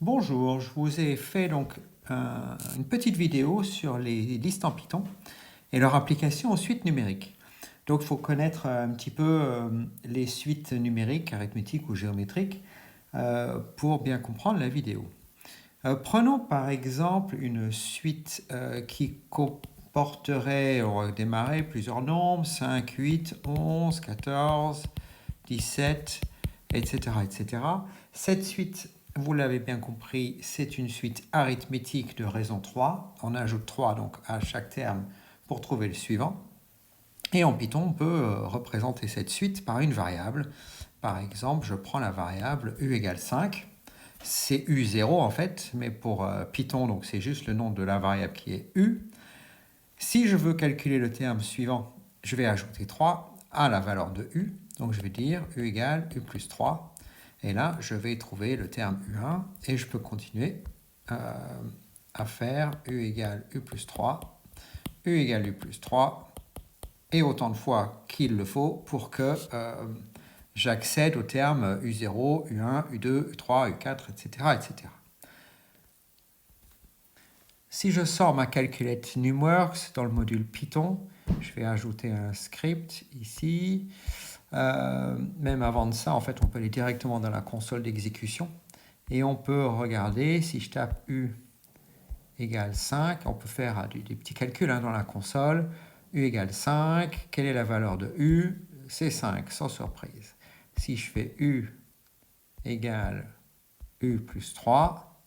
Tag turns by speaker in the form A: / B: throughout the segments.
A: Bonjour, je vous ai fait donc une petite vidéo sur les listes en Python et leur application aux suites numériques. Donc il faut connaître un petit peu les suites numériques, arithmétiques ou géométriques pour bien comprendre la vidéo. Prenons par exemple une suite qui comporterait, on va démarrer plusieurs nombres, 5, 8, 11, 14, 17, etc. etc. Cette suite, vous l'avez bien compris, c'est une suite arithmétique de raison 3. On ajoute 3 donc à chaque terme pour trouver le suivant. Et en Python, on peut représenter cette suite par une variable. Par exemple, je prends la variable u égale 5. C'est u0 en fait, mais pour Python, donc c'est juste le nom de la variable qui est u. Si je veux calculer le terme suivant, je vais ajouter 3 à la valeur de u. Donc je vais dire u égale u plus 3. Et là, je vais trouver le terme u1 et je peux continuer à faire u égale u plus 3, u égale u plus 3, et autant de fois qu'il le faut pour que j'accède au terme u0, u1, u2, u3, u4, etc., etc. Si je sors ma calculette NumWorks dans le module Python, je vais ajouter un script ici. Même avant de ça, en fait, on peut aller directement dans la console d'exécution et on peut regarder, si je tape u égale 5, on peut faire des petits calculs dans la console. U égale 5, quelle est la valeur de u? C'est 5, sans surprise. Si je fais u égale u plus 3,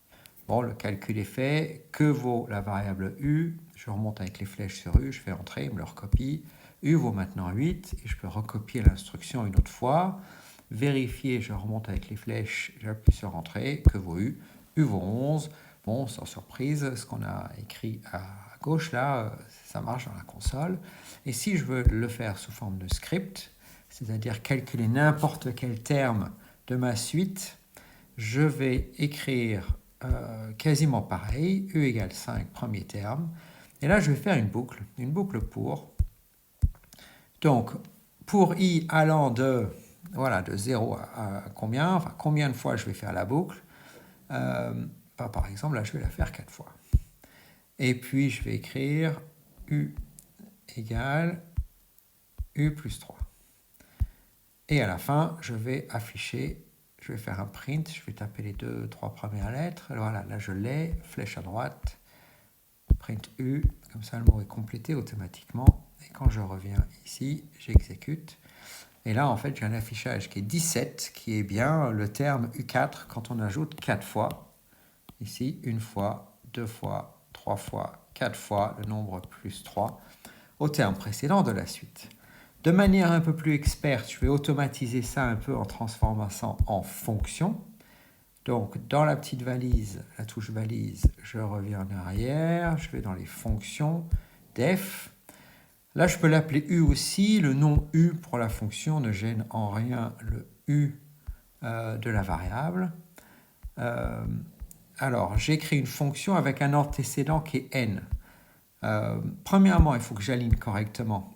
A: bon, le calcul est fait. Que vaut la variable u? Je remonte avec les flèches sur u, je fais entrer, il me le recopie. U vaut maintenant 8 et je peux recopier l'instruction une autre fois. Vérifier, je remonte avec les flèches, j'appuie sur entrée. Que vaut u? U vaut 11. Bon, sans surprise, ce qu'on a écrit à gauche là, ça marche dans la console. Et si je veux le faire sous forme de script, c'est-à-dire calculer n'importe quel terme de ma suite, je vais écrire quasiment pareil, u égale 5, premier terme. Et là, je vais faire une boucle pour. Donc, pour i allant de 0 à combien, enfin combien de fois je vais faire la boucle. Par exemple, là, je vais la faire 4 fois. Et puis, je vais écrire u égale u plus 3. Et à la fin, je vais afficher, je vais faire un print, je vais taper les 3 premières lettres. Voilà, là, je l'ai, flèche à droite, print u, comme ça, le mot est complété automatiquement. Et quand je reviens ici, j'exécute. Et là, en fait, j'ai un affichage qui est 17, qui est bien le terme u4 quand on ajoute 4 fois. Ici, une fois, 2 fois, 3 fois, 4 fois, le nombre plus 3, au terme précédent de la suite. De manière un peu plus experte, je vais automatiser ça un peu en transformant ça en fonction. Donc, dans la petite valise, la touche valise, je reviens en arrière, je vais dans les fonctions, def. Là, je peux l'appeler u aussi. Le nom u pour la fonction ne gêne en rien le u de la variable. Alors, j'écris une fonction avec un antécédent qui est n. Premièrement, il faut que j'aligne correctement.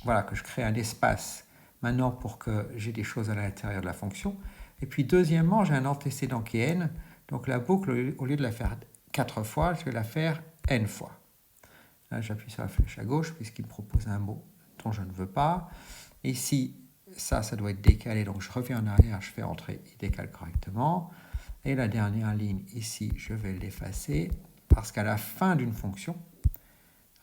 A: Voilà, que je crée un espace maintenant pour que j'ai des choses à l'intérieur de la fonction. Et puis, deuxièmement, j'ai un antécédent qui est n. Donc, la boucle, au lieu de la faire 4 fois, je vais la faire n fois. Là, j'appuie sur la flèche à gauche puisqu'il me propose un mot dont je ne veux pas. Ici, ça doit être décalé. Donc, je reviens en arrière, je fais entrer, il décale correctement. Et la dernière ligne, ici, je vais l'effacer parce qu'à la fin d'une fonction,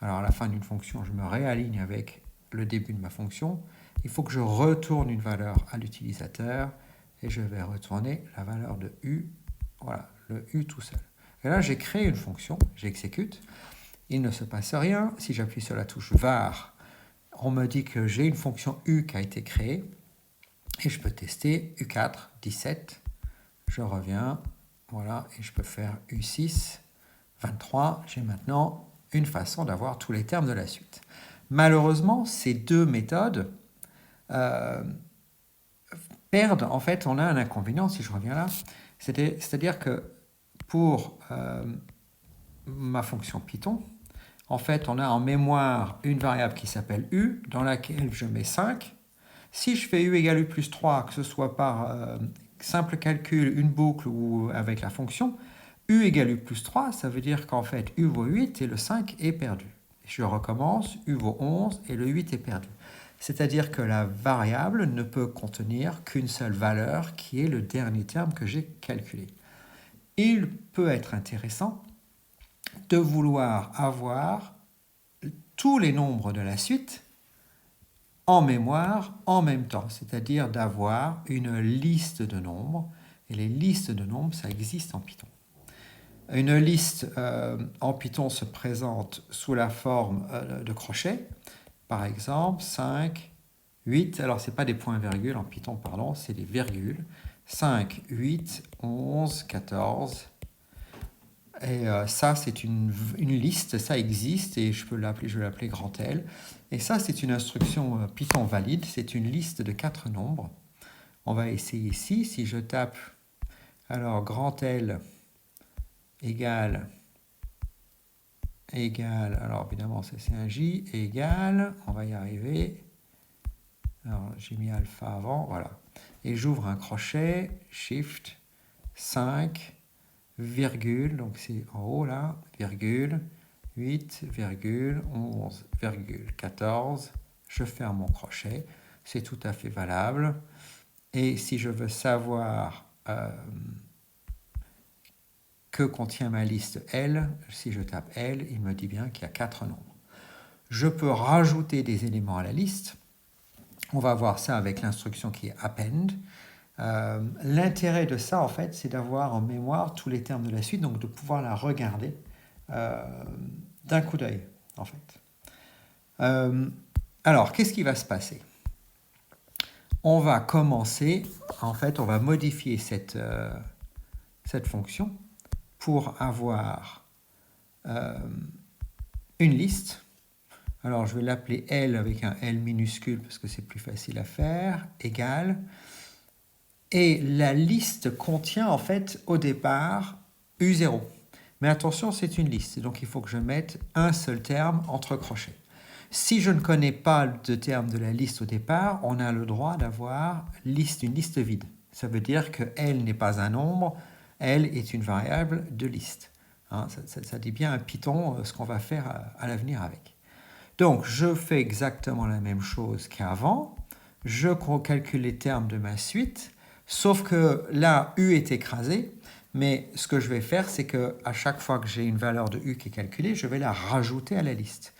A: alors à la fin d'une fonction, je me réaligne avec le début de ma fonction. Il faut que je retourne une valeur à l'utilisateur et je vais retourner la valeur de u, voilà, le u tout seul. Et là, j'ai créé une fonction, j'exécute. Il ne se passe rien. Si j'appuie sur la touche var, on me dit que j'ai une fonction u qui a été créée et je peux tester u4, 17. Je reviens, voilà, et je peux faire u6, 23. J'ai maintenant une façon d'avoir tous les termes de la suite. Malheureusement, ces deux méthodes perdent, en fait, on a un inconvénient, si je reviens là, c'est-à-dire que pour ma fonction Python, en fait, on a en mémoire une variable qui s'appelle u, dans laquelle je mets 5. Si je fais u égale u plus 3, que ce soit par simple calcul, une boucle ou avec la fonction, u égale u plus 3, ça veut dire qu'en fait u vaut 8 et le 5 est perdu. Je recommence, u vaut 11 et le 8 est perdu. C'est-à-dire que la variable ne peut contenir qu'une seule valeur qui est le dernier terme que j'ai calculé. Il peut être intéressant de vouloir avoir tous les nombres de la suite en mémoire en même temps, c'est-à-dire d'avoir une liste de nombres. Et les listes de nombres, ça existe en Python. Une liste en Python se présente sous la forme de crochets. Par exemple, 5, 8, alors ce n'est pas des points-virgules en Python, pardon, c'est des virgules. 5, 8, 11, 14. Et ça, c'est une liste, ça existe et je vais l'appeler grand L. Et ça, c'est une instruction Python valide, c'est une liste de 4 nombres. On va essayer ici, si je tape, alors grand L égale, alors évidemment c'est un J, égale, on va y arriver. Alors j'ai mis alpha avant, voilà. Et j'ouvre un crochet, Shift, 5, virgule, donc c'est en haut là, virgule, 8, virgule, 11, virgule, 14. Je ferme mon crochet, c'est tout à fait valable. Et si je veux savoir que contient ma liste L, si je tape L, il me dit bien qu'il y a 4 nombres. Je peux rajouter des éléments à la liste. On va voir ça avec l'instruction qui est append. L'intérêt de ça, en fait, c'est d'avoir en mémoire tous les termes de la suite, donc de pouvoir la regarder d'un coup d'œil, en fait. Alors, qu'est-ce qui va se passer? On va commencer, en fait, on va modifier cette fonction pour avoir une liste. Alors, je vais l'appeler L avec un L minuscule parce que c'est plus facile à faire, égale. Et la liste contient en fait au départ U0. Mais attention, c'est une liste, donc il faut que je mette un seul terme entre crochets. Si je ne connais pas de terme de la liste au départ, on a le droit d'avoir une liste vide. Ça veut dire que L n'est pas un nombre, L est une variable de liste. Hein, ça dit bien à Python ce qu'on va faire à l'avenir avec. Donc, je fais exactement la même chose qu'avant. Je calcule les termes de ma suite, sauf que là, U est écrasé. Mais ce que je vais faire, c'est qu'à chaque fois que j'ai une valeur de U qui est calculée, je vais la rajouter à la liste.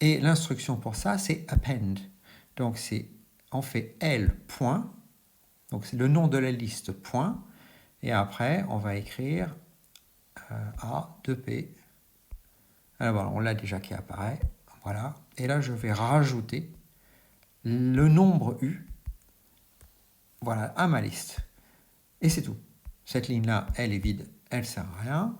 A: Et l'instruction pour ça, c'est append. Donc, on fait L point. Donc, c'est le nom de la liste point. Et après, on va écrire A, 2P. Alors voilà, on l'a déjà qui apparaît. Voilà. Et là, je vais rajouter le nombre U, voilà, à ma liste. Et c'est tout. Cette ligne-là, elle est vide, elle ne sert à rien.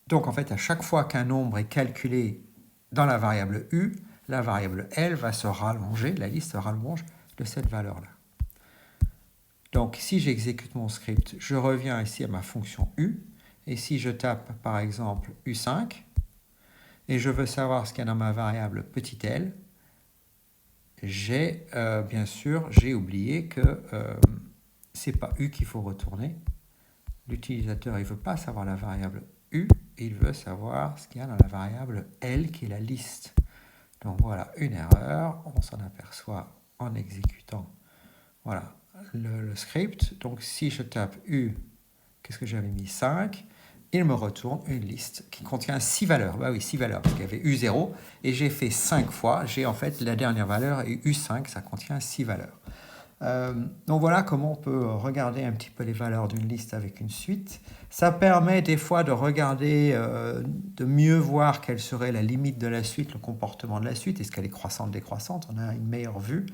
A: Donc, en fait, à chaque fois qu'un nombre est calculé dans la variable U, la variable L va se rallonger, la liste se rallonge de cette valeur-là. Donc, si j'exécute mon script, je reviens ici à ma fonction U. Et si je tape, par exemple, U5, et je veux savoir ce qu'il y a dans ma variable petit l, bien sûr, j'ai oublié que ce n'est pas U qu'il faut retourner. L'utilisateur, il ne veut pas savoir la variable U, il veut savoir ce qu'il y a dans la variable L, qui est la liste. Donc voilà, une erreur, on s'en aperçoit en exécutant voilà, le script. Donc si je tape U, qu'est-ce que j'avais mis 5, il me retourne une liste qui contient 6 valeurs. Bah oui, 6 valeurs, parce qu'il y avait U0, et j'ai fait 5 fois. J'ai en fait la dernière valeur, et U5, ça contient 6 valeurs. Donc voilà comment on peut regarder un petit peu les valeurs d'une liste avec une suite. Ça permet des fois de regarder, de mieux voir quelle serait la limite de la suite, le comportement de la suite, est-ce qu'elle est croissante, décroissante, on a une meilleure vue.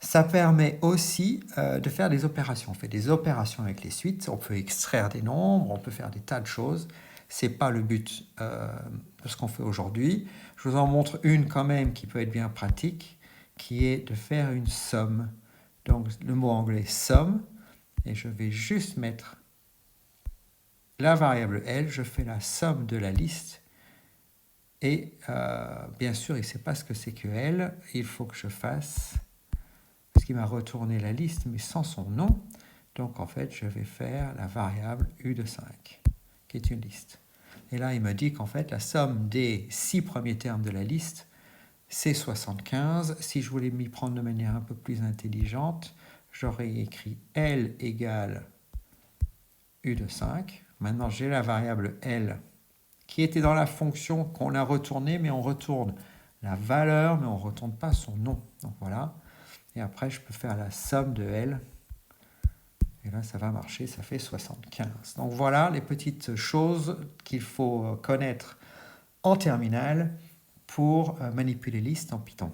A: Ça permet aussi de faire des opérations. On fait des opérations avec les suites, on peut extraire des nombres, on peut faire des tas de choses. Ce n'est pas le but de ce qu'on fait aujourd'hui. Je vous en montre une quand même qui peut être bien pratique, qui est de faire une somme. Donc le mot anglais somme, et je vais juste mettre la variable L, je fais la somme de la liste, et bien sûr il ne sait pas ce que c'est que L, il faut que je fasse... puisqu'il m'a retourné la liste, mais sans son nom. Donc, en fait, je vais faire la variable u de 5, qui est une liste. Et là, il me dit qu'en fait, la somme des 6 premiers termes de la liste, c'est 75. Si je voulais m'y prendre de manière un peu plus intelligente, j'aurais écrit L égale U de 5. Maintenant, j'ai la variable L qui était dans la fonction qu'on a retournée, mais on retourne la valeur, mais on ne retourne pas son nom. Donc voilà. Et après, je peux faire la somme de L. Et là, ça va marcher, ça fait 75. Donc voilà les petites choses qu'il faut connaître en terminale pour manipuler listes en Python.